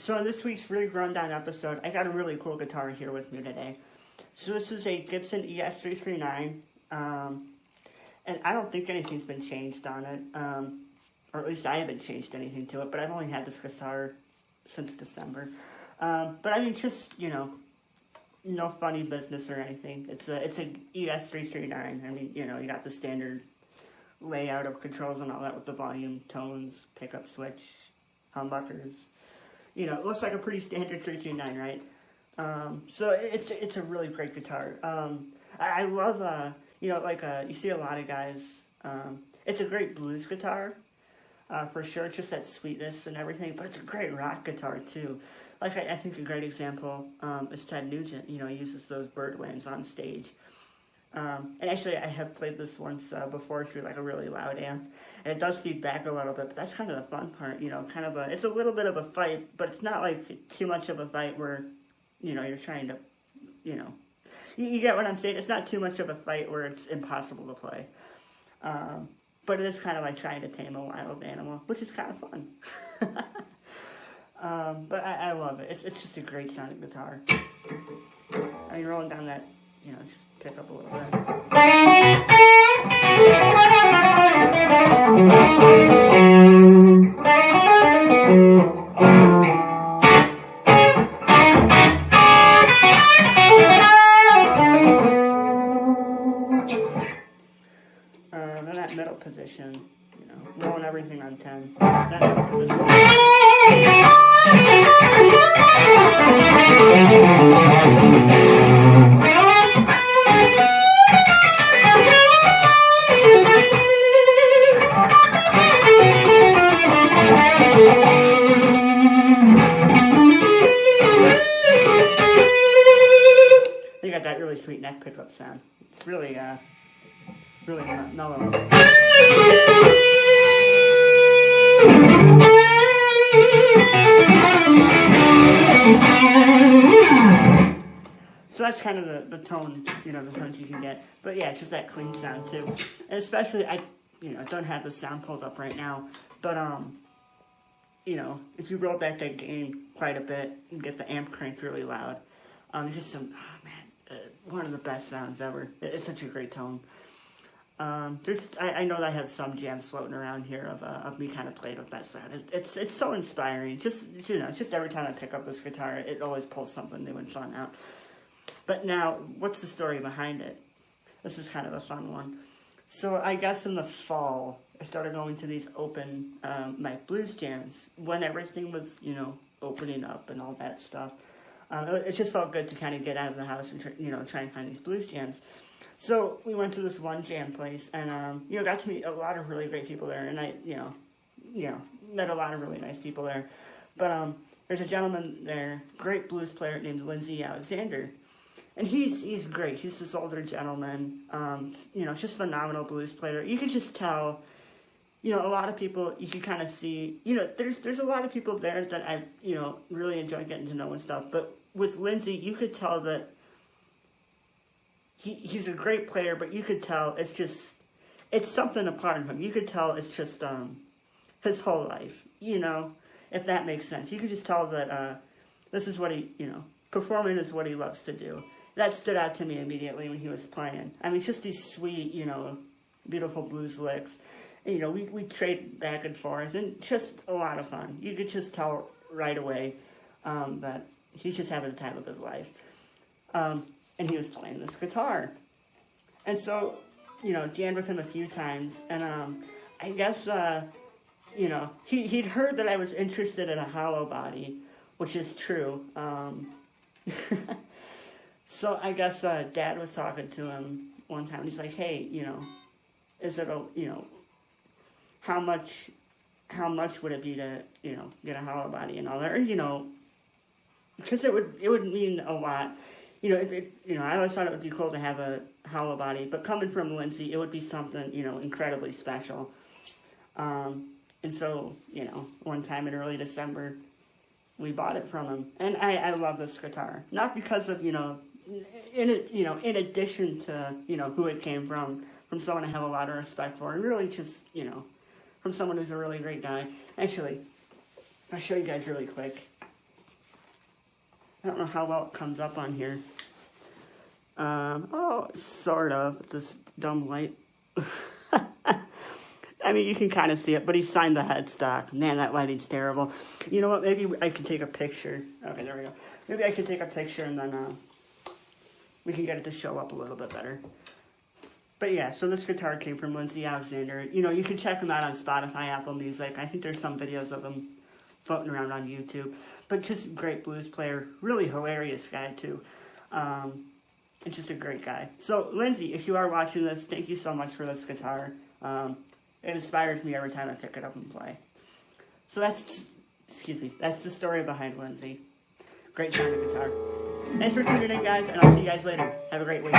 So in this week's Rig Rundown episode, I got a really cool guitar here with me today. So this is a Gibson ES-339, and I don't think anything's been changed on it, or at least I haven't changed anything to it, but I've only had this guitar since December. But I mean, just, you know, no funny business or anything. It's a ES-339. I mean, you know, you got the standard layout of controls and all that with the volume, tones, pickup switch, humbuckers. You know, it looks like a pretty standard 339, right? So it's a really great guitar. I love, you know, like, you see a lot of guys, it's a great blues guitar, for sure, just that sweetness and everything, but it's a great rock guitar, too. Like, I think a great example, is Ted Nugent. You know, he uses those Birdlands on stage. And actually, I have played this once, before through, like, a really loud amp. And it does feed back a little bit, but that's kind of the fun part, you know, kind of it's a little bit of a fight, but it's not, like, too much of a fight where, you know, you're trying to, you know, you get what I'm saying? It's not too much of a fight where it's impossible to play. But it is kind of like trying to tame a wild animal, which is kind of fun. But I love it. It's just a great sounding guitar. I mean, rolling down that, you know, just pick up a little bit. Then that middle position, you know, rolling everything on 10. That middle position. You got that really sweet neck pickup sound. It's really, really mellow. So that's kind of the tone, you know, the tones you can get. But yeah, just that clean sound too. And especially, I don't have the sound pulled up right now, but you know, if you roll back that gain quite a bit and get the amp cranked really loud, just some, oh man, one of the best sounds ever. It's such a great tone. I know that I have some jams floating around here of me kind of playing with that sound. It's so inspiring. Just, you know, just every time I pick up this guitar, it always pulls something new and fun out. But now, what's the story behind it? This is kind of a fun one. So I guess in the fall, I started going to these open mic blues jams when everything was, you know, opening up and all that stuff. It just felt good to kind of get out of the house and try and find these blues jams. So we went to this one jam place, and you know, got to meet a lot of really great people there, and I, you know, met a lot of really nice people there. But there's a gentleman there, great blues player named Linsey Alexander, and he's great. He's this older gentleman, you know, just phenomenal blues player. You could just tell, you know, a lot of people, you can kind of see, you know, there's a lot of people there that I, you know, really enjoy getting to know and stuff. But with Linsey, you could tell that he's a great player, but you could tell it's something apart of him. You could tell it's just his whole life, you know, if that makes sense. You could just tell that this is what he, you know, performing is what he loves to do. That stood out to me immediately when he was playing. I mean, just these sweet, you know, beautiful blues licks. And, you know, we trade back and forth, and just a lot of fun. You could just tell right away that he's just having the time of his life. And he was playing this guitar. And so, you know, jammed with him a few times, and I guess, you know, he'd heard that I was interested in a hollow body, which is true. So I guess Dad was talking to him one time, and he's like, hey, you know, is it you know, how much would it be to, you know, get a hollow body and all that? Or, you know, because it would mean a lot. You know, you know, I always thought it would be cool to have a hollow body, but coming from Linsey, it would be something, you know, incredibly special. And so, you know, one time in early December, we bought it from him, and I love this guitar. Not because of, you know, in addition to, you know, who it came from someone I have a lot of respect for, and really just, you know, from someone who's a really great guy. Actually, I'll show you guys really quick. don't know how well it comes up on here. Oh, sort of, with this dumb light. I mean, you can kind of see it, but he signed the headstock. Man, that lighting's terrible. You know what, maybe I can take a picture. Okay, there we go. Maybe I can take a picture and then we can get it to show up a little bit better. But yeah, so this guitar came from Linsey Alexander. You know, you can check him out on Spotify, Apple Music. I think there's some videos of him floating around on YouTube. But just a great blues player. Really hilarious guy, too. And just a great guy. So, Linsey, if you are watching this, thank you so much for this guitar. It inspires me every time I pick it up and play. So that's the story behind Linsey. Great sounding guitar. Thanks for tuning in, guys, and I'll see you guys later. Have a great week.